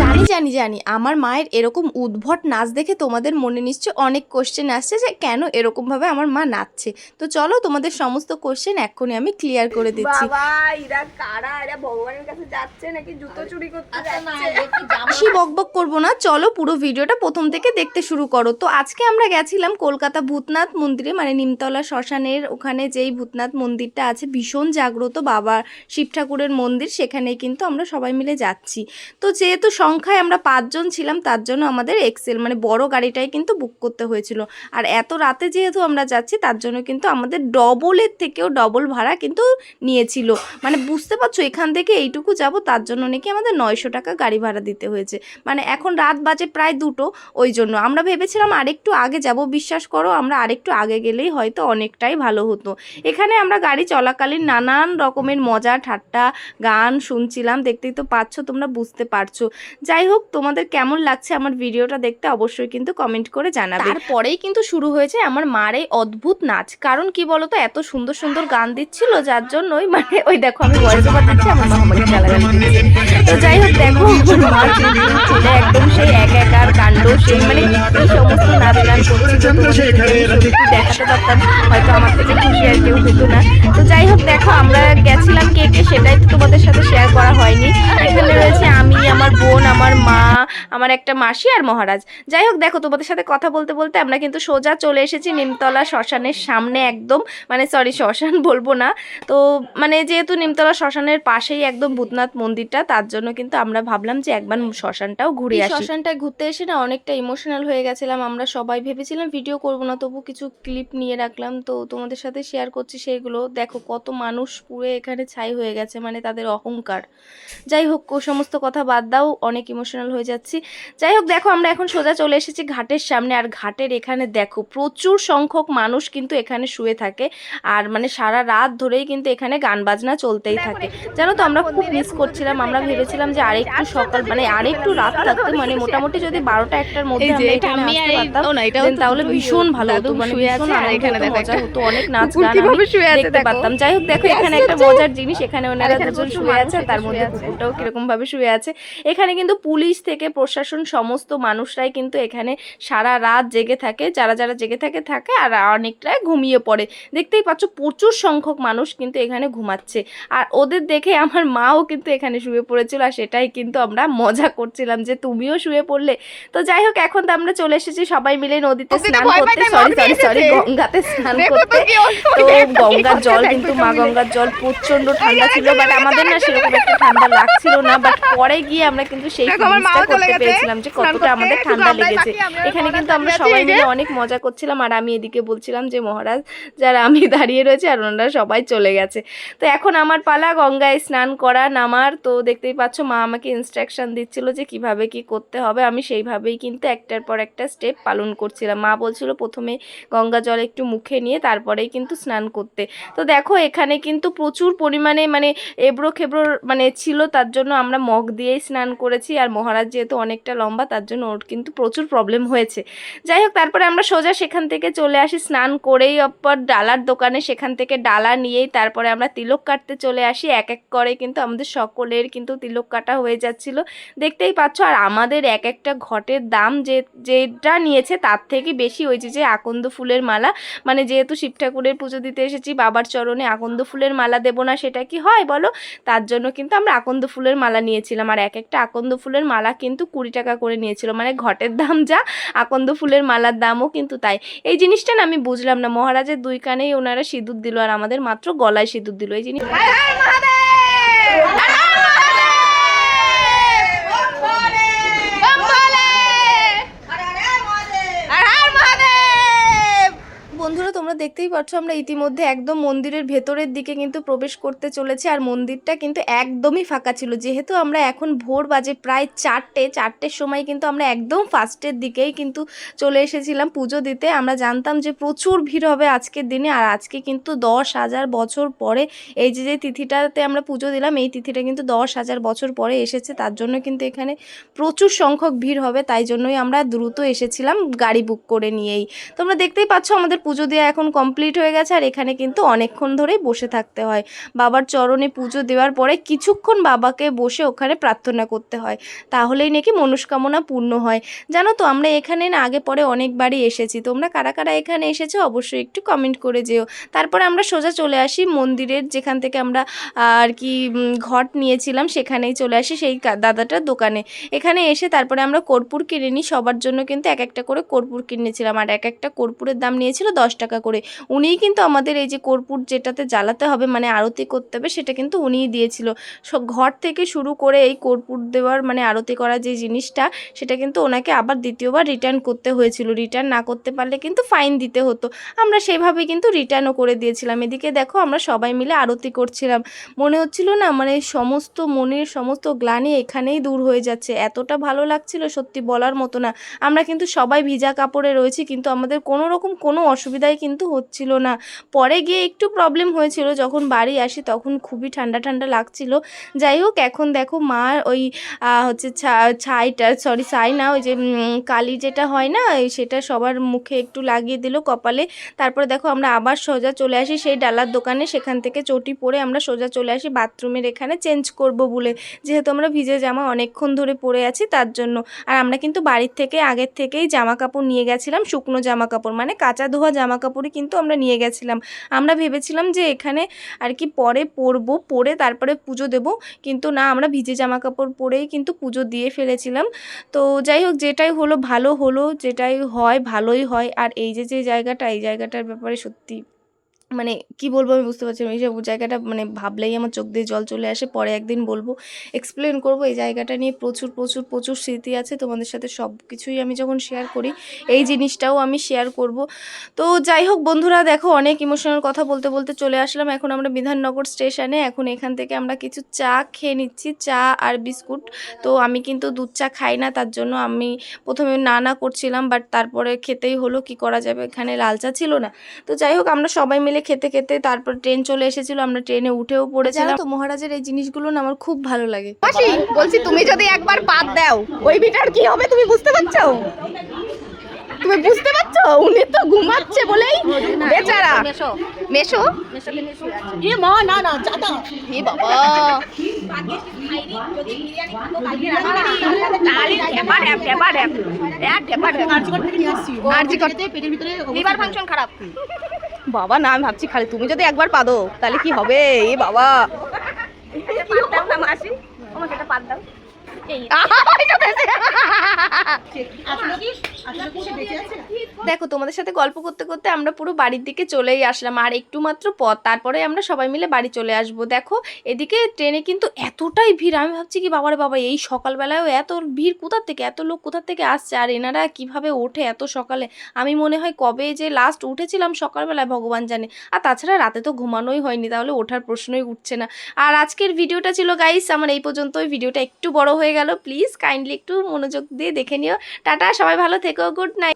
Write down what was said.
জানি জানি জানি আমার মায়ের এরকম উদ্ভট নাচ দেখে তোমাদের মনে নিশ্চয় অনেক কোশ্চেন আসছে যে কেন এরকমভাবে আমার মা নাচছে। তো চলো তোমাদের সমস্ত কোশ্চেন এক্ষুনি আমি ক্লিয়ার করে দিচ্ছি। বাবা এরা কারা? এরা ভগবানের কাছে যাচ্ছে নাকি জুতো চুরি করতে যাচ্ছে? বেশি বকবক করবো না, চলো পুরো ভিডিওটা প্রথম থেকে দেখতে শুরু করো। তো আজকে আমরা গেছিলাম কলকাতা ভূতনাথ মন্দিরে, মানে নিমতলা শ্মশানের ওখানে যেই ভূতনাথ মন্দিরটা আছে, ভীষণ জাগ্রত বাবা শিব ঠাকুরের মন্দির, সেখানে কিন্তু আমরা সবাই মিলে যাচ্ছি। তো যেহেতু সংখ্যায় আমরা 5 জন ছিলাম তার জন্য আমাদের এক্সেল মানে বড় গাড়িটাই কিন্তু বুক করতে হয়েছিল। আর এত রাতে যেহেতু আমরা যাচ্ছি তার জন্য কিন্তু আমাদের ডবলের থেকেও ডবল ভাড়া কিন্তু নিয়েছিল। মানে বুঝতে পারছো, এখান থেকে এইটুকু যাব তার জন্য নাকি আমাদের 900 টাকা গাড়ি ভাড়া দিতে হয়েছে। মানে এখন রাত বাজে প্রায় 2টো, ওই জন্য আমরা ভেবেছিলাম আরেকটু আগে যাব। বিশ্বাস করো আমরা আরেকটু আগে গেলেই হয়তো অনেকটাই ভালো হতো। এখানে আমরা গাড়ি চলাকালীন নানান রকমের মজা ঠাট্টা গান শুনছিলাম, দেখতেই তো পাচ্ছ, তোমরা বুঝতে পারছো। যাই হোক, তোমাদের কেমন লাগছে আমার ভিডিওটা দেখতে অবশ্যই কিন্তু কমেন্ট করে জানাবে। তারপরেই কিন্তু শুরু হয়েছে আমার মার এই অদ্ভুত নাচ। কারণ কি বলতো, এত সুন্দর সুন্দর গান দিচ্ছিল যার জন্যই মানে ওই দেখো আমি ভয়েস ওভার দিচ্ছি, আমার মা আমাকে গালাগালি দিচ্ছে। তো যাই হোক দেখো মা চলে একদম সেই এক একার কাণ্ড, সেই মানে এই সমস্ত নাচ গান করছিল, দেখাতে পারতাম হয়তো আমার থেকে খুশি আর কেউ হতো না। তো যাই হোক দেখো আমরা গেছিলাম কে কে সেটাই তো তোমাদের সাথে শেয়ার করা হয়নি। এখানে রয়েছে আমি, আমার বোন, আমার মা, আমার একটা মাসি আর মহারাজ। যাই হোক দেখো তোমাদের সাথে কথা বলতে বলতে আমরা কিন্তু সোজা চলে এসেছি নিমতলা শ্মশানের সামনে একদম, মানে সরি শ্মশান বলবো না, তো মানে যেহেতু নিমতলা শ্মশানের পাশেই একদম ভূতনাথ মন্দিরটা, তার জন্য কিন্তু আমরা ভাবলাম যে একবার শ্মশানটাও ঘুরে আসি। শ্মশানটায় ঘুরতে এসে না অনেকটা ইমোশনাল হয়ে গেছিলাম আমরা সবাই, ভেবেছিলাম ভিডিও করবো না, তবু কিছু ক্লিপ নিয়ে রাখলাম, তো তোমাদের সাথে শেয়ার করছি সেইগুলো। দেখো কত মানুষ পুরো এখানে ছাই হয়ে গেছে, মানে তাদের অহংকার। যাই হোক ও সমস্ত কথা বাদ দাও, অনেক ইমোশনাল হয়ে যাচ্ছি। যাই হোক দেখো আমরা এখন সোজা চলে এসেছি ঘাটের সামনে, আর ঘাটের এখানে দেখো প্রচুর সংখ্যক মানুষ কিন্তু এখানে শুয়ে থাকে, আর মানে সারা রাত ধরেই কিন্তু এখানে গান বাজনা চলতেই থাকে। জানো তো আমরা খুব মিস করছিলাম, আমরা ভেবেছিলাম যে আরেকটু সকাল মানে আরেকটু রাত থাকতে, মানে মোটামুটি যদি 12টা 1টার মধ্যে আমরা এখানে আসতে পারতাম তাহলে ভীষণ ভালো হতো, মানে ভীষণ মজা হতো, অনেক নাচ গান দেখতে পারতাম। যাই হোক দেখো এখানে একটা মজার জিনিস, এখানে ওনারা দুজন শুয়ে আছে, তার মধ্যে কুকুরটাও কিরকম ভাবে শুয়ে আছে। এখানে কিন্তু পুলিশ থেকে প্রশাসন সমস্ত মানুষরাই কিন্তু এখানে সারা রাত জেগে থাকে, যারা যারা জেগে থাকে থাকে, আর অনেকটাই ঘুমিয়ে পড়ে। দেখতেই পাচ্ছ প্রচুর সংখ্যক মানুষ কিন্তু এখানে ঘুমাচ্ছে, আর ওদের দেখে আমার মাও কিন্তু এখানে শুয়ে পড়েছিল, আর সেটাই কিন্তু আমরা মজা করছিলাম যে তুমিও শুয়ে পড়লে। তো যাই হোক এখন তো আমরা চলে এসেছি সবাই মিলে নদীতে স্নান করতে, সরি গঙ্গাতে স্নান করতে। তো গঙ্গার জল কিন্তু মা গঙ্গার জল প্রচন্ড ঠান্ডা ছিল, বাট আমাদের না সেরকম একটা ঠান্ডা লাগছিল না, বাট পরে গিয়ে আমরা কিন্তু সেই ফিলিংসটা করতে পেরেছিলাম যে কতটা আমাদের ঠান্ডা লেগেছে। এখানে কিন্তু আমরা সবাই মিলে অনেক মজা করছিলাম, আর আমি এদিকে বলছিলাম যে মহারাজ যারা আমি দাঁড়িয়ে রয়েছে আর ওনারা সবাই চলে গেছে। তো এখন আমার পালা গঙ্গায় স্নান করা নামার। তো দেখতেই পাচ্ছ মা আমাকে ইনস্ট্রাকশন দিচ্ছিল যে কিভাবে কি করতে হবে, আমি সেইভাবেই কিন্তু একটার পর একটা স্টেপ পালন করছিলাম। মা বলছিল প্রথমে গঙ্গা জল একটু মুখে নিয়ে তারপরেই কিন্তু স্নান করতে। তো দেখো এখানে কিন্তু প্রচুর পরিমাণে মানে এবড়ো খেবড়ো মানে ছিল, তার জন্য আমরা মগ দিয়েই স্নান করেছি, আর মহারাজ যেহেতু অনেকটা লম্বা তার জন্য ওর কিন্তু প্রচুর প্রবলেম হয়েছে। যাই হোক তারপরে আমরা সোজা সেখান থেকে চলে আসি স্নান করেই অপর ডালার দোকানে, সেখান থেকে ডালা নিয়েই তারপরে আমরা তিলক কাটতে চলে আসি। এক এক করে কিন্তু আমাদের সকলের কিন্তু তিলক কাটা হয়ে যাচ্ছিল, দেখতেই পাচ্ছ। আর আমাদের এক একটা ঘটের দাম যেটা নিয়েছে তার থেকে বেশি হয়েছে, যে আকন্দ ফুলের মালা, মানে যেহেতু শিব ঠাকুরের পুজো দিতে এসেছি বাবার চরণে আকন্দ ফুলের মালা দেবো না সেটা কি হয় বলো, তার জন্য কিন্তু আমরা আকন্দ ফুলের মালা নিয়েছিলাম। আর এক একটা আকন্দ ফুলের মালা কিন্তু 20 টাকা করে নিয়েছিল, মানে ঘটের দাম যা আকন্দ ফুলের মালার দামও কিন্তু তাই। এই জিনিসটা না আমি বুঝলাম না, মহারাজের 2 কানেই ওনারা সিঁদুর দিল আর আমাদের মাত্র গলায় সিঁদুর দিল, এই জিনিস বন্ধুরা তোমরা দেখতেই পাচ্ছ আমরা ইতিমধ্যে একদম মন্দিরের ভেতরের দিকে কিন্তু প্রবেশ করতে চলেছি, আর মন্দিরটা কিন্তু একদমই ফাঁকা ছিল। যেহেতু আমরা এখন ভোর বাজে প্রায় 4টের সময় কিন্তু আমরা একদম ফার্স্টের দিকেই কিন্তু চলে এসেছিলাম পুজো দিতে। আমরা জানতাম যে প্রচুর ভিড় হবে আজকের দিনে, আর আজকে কিন্তু 10,000 বছর পরে এই যে তিথিটাতে আমরা পুজো দিলাম, এই তিথিটা কিন্তু 10,000 বছর পরে এসেছে, তার জন্য কিন্তু এখানে প্রচুর সংখ্যক ভিড় হবে, তাই জন্যই আমরা দ্রুত এসেছিলাম গাড়ি বুক করে নিয়েই। তোমরা দেখতেই পাচ্ছ আমাদের পুজো দেওয়া এখন এখন কমপ্লিট হয়ে গেছে, আর এখানে কিন্তু অনেকক্ষণ ধরেই বসে থাকতে হয়। বাবার চরণে পুজো দেওয়ার পরে কিছুক্ষণ বাবাকে বসে ওখানে প্রার্থনা করতে হয়, তাহলেই নাকি মনস্কামনা পূর্ণ হয়। জানো তো আমরা এখানে না আগে পরে অনেকবারই এসেছি, তোমরা কারা কারা এখানে এসেছো অবশ্যই একটু কমেন্ট করে যেও। তারপরে আমরা সোজা চলে আসি মন্দিরের, যেখান থেকে আমরা আর কি ঘট নিয়েছিলাম সেখানেই চলে আসি সেই দাদাটার দোকানে। এখানে এসে তারপরে আমরা কর্পূর কিনে নিই, সবার জন্য কিন্তু এক একটা করে কর্পূর কিনেছিলাম, আর এক একটা কর্পূরের দাম নিয়েছিল 10 টাকা করে। উনিই কিন্তু আমাদের এই যে কর্পূর যেটাতে জ্বালাতে হবে মানে আরতি করতে হবে সেটা কিন্তু উনিই দিয়েছিল। সব ঘর থেকে শুরু করে এই কর্পূর দেওয়ার মানে আরতি করা যে জিনিসটা সেটা কিন্তু ওনাকে আবার দ্বিতীয়বার রিটার্ন করতে হয়েছিল। রিটার্ন না করতে পারলে কিন্তু ফাইন দিতে হতো, আমরা সেভাবে কিন্তু রিটার্নও করে দিয়েছিলাম। এদিকে দেখো আমরা সবাই মিলে আরতি করছিলাম, মনে হচ্ছিল না মানে সমস্ত মনের সমস্ত গ্লানি এখানেই দূর হয়ে যাচ্ছে, এতটা ভালো লাগছিল সত্যি বলার মতো না। আমরা কিন্তু সবাই ভিজা কাপড়ে রয়েছি, কিন্তু আমাদের কোনো রকম কোনো অসুবিধাই কিন্তু হচ্ছিল না। পরে গিয়ে একটু প্রবলেম হয়েছিল, যখন বাড়ি আসি তখন খুবই ঠান্ডা ঠান্ডা লাগছিল। যাই হোক এখন দেখো মা ওই হচ্ছে ছাই না, ওই যে কালি যেটা হয় না সেটা সবার মুখে একটু লাগিয়ে দিল কপালে। তারপরে দেখো আমরা আবার সোজা চলে আসি সেই ডালার দোকানে, সেখান থেকে চটি পরে আমরা সোজা চলে আসি বাথরুমের এখানে চেঞ্জ করব বলে, যেহেতু আমরা ভিজে জামা অনেকক্ষণ ধরে পরে আছি তার জন্য। আর আমরা কিন্তু বাড়ির থেকে আগের থেকেই জামা কাপড় নিয়ে গেছিলাম, শুকনো জামা কাপড় মানে কাঁচা ধোয়া জামা কাপড়ই কিন্তু আমরা নিয়ে গেছিলাম। আমরা ভেবেছিলাম যে এখানে আর কি পরে পরবো, পরে তারপরে পুজো দেব, কিন্তু না আমরা ভিজে জামা কাপড় পরেই কিন্তু পুজো দিয়ে ফেলেছিলাম। তো যাই হোক যেটাই হলো ভালো হলো, যেটাই হয় ভালোই হয়। আর এই যে জায়গাটা, এই জায়গাটার ব্যাপারে সত্যি মানে কি বলবো আমি বুঝতে পারছি না, এই সব জায়গাটা মানে ভাবলেই আমার চোখ দিয়ে জল চলে আসে। পরে একদিন বলবো, এক্সপ্লেন করবো। এই জায়গাটা নিয়ে প্রচুর প্রচুর প্রচুর স্মৃতি আছে, তোমাদের সাথে সব কিছুই আমি যখন শেয়ার করি এই জিনিসটাও আমি শেয়ার করব। তো যাই হোক বন্ধুরা দেখো অনেক ইমোশনাল কথা বলতে বলতে চলে আসলাম এখন আমরা বিধাননগর স্টেশনে। এখন এখান থেকে আমরা কিছু চা খেয়ে নিচ্ছি, চা আর বিস্কুট। তো আমি কিন্তু দুধ চা খাই না, তার জন্য আমি প্রথমে না করছিলাম, বাট তারপরে খেতেই হলো, কি করা যাবে, এখানে লাল চা ছিল না। তো যাই হোক আমরা সবাই মিলে খেতে খেতে তারপর ট্রেন চলে এসেছিল, আমরা ট্রেনে উঠেও পড়েছিলাম। তো মহারাজের এই জিনিসগুলো না আমার খুব ভালো লাগে। মাসি বলছি তুমি যদি একবার পাত দাও ওই বিটার কি হবে তুমি বুঝতে পারছো? তুমি বুঝতে পারছো? উনি তো ঘুমাচ্ছে বলেই বেচারা। মেশো এ মা না না চাটা এ বাবা পেটের ভিতরে লিভার ফাংশন খারাপ বাবা না, আমি ভাবছি খালি তুমি যদি একবার পাদো তাহলে কি হবে। এ বাবা মাসি আমাকে এটা পাত দাও। দেখো তোমাদের সাথে গল্প করতে করতে আমরা পুরো বাড়ির দিকে চলেই আসলাম, আর একটু মাত্র পথ, তারপরে আমরা সবাই মিলে বাড়ি চলে আসবো। দেখো এদিকে ট্রেনে কিন্তু এতটাই ভিড়, আমি ভাবছি কি বাবারে বাবা এই সকালবেলায়ও এত ভিড় কোথার থেকে, এত লোক কোথার থেকে আসছে, আর এনারা কিভাবে ওঠে এত সকালে। আমি মনে হয় কবে যে লাস্ট উঠেছিলাম সকালবেলায় ভগবান জানে, আর তাছাড়া রাতে তো ঘুমানোই হয়নি, তাহলে ওঠার প্রশ্নই উঠছে না। আর আজকের ভিডিওটা ছিল গাইস আমার এই পর্যন্তই, ভিডিওটা একটু বড় হয়ে গেল, প্লিজ কাইন্ডলি একটু মনোযোগ দিয়ে দেখে নিও। টাটা, সবাই ভালো থেকো, গুড নাইট।